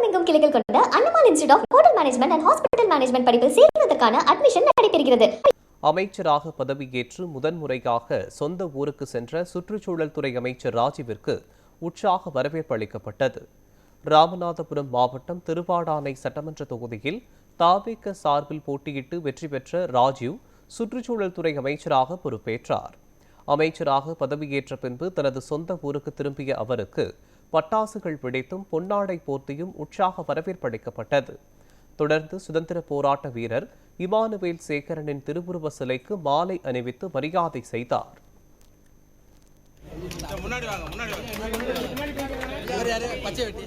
தமிழகமெங்கும் கிளைகள் கொண்ட Annamal institute of hotel management and hospital management படிப்பில் சேர்வதற்கான அட்மிஷன் நடைபெறுகிறது. அமைச்சராக பதவியேற்று முதன்முறையாக சொந்த ஊருக்கு சென்ற சுற்றுச்சூழல் துறை அமைச்சர் ராஜீவிற்கு உற்சாக வரவேற்பு அளிக்கப்பட்டது. ராமநாதபுரம் மாவட்டம் திருவாடானை சட்டமன்ற தொகுதியில் தாவேக சார்பில் போட்டியிட்டு வெற்றி பெற்ற ராஜீவ் சுற்றுச்சூழல் துறை அமைச்சராக பொறுப்பேற்றார். அமைச்சராக பதவியேற்ற பின்பு தனது சொந்த ஊருக்கு திரும்பிய அவருக்கு பட்டாசுகள் வெடித்தும் பொன்னாடை போர்த்தியும் உற்சாக வரவேற்பு அளிக்கப்பட்டது. தொடர்ந்து சுதந்திர போராட்ட வீரர் இமானுவேல் சேகரனின் திருவுருவ சிலைக்கு மாலை அணிவித்து மரியாதை செய்தார். பச்சை வெட்டி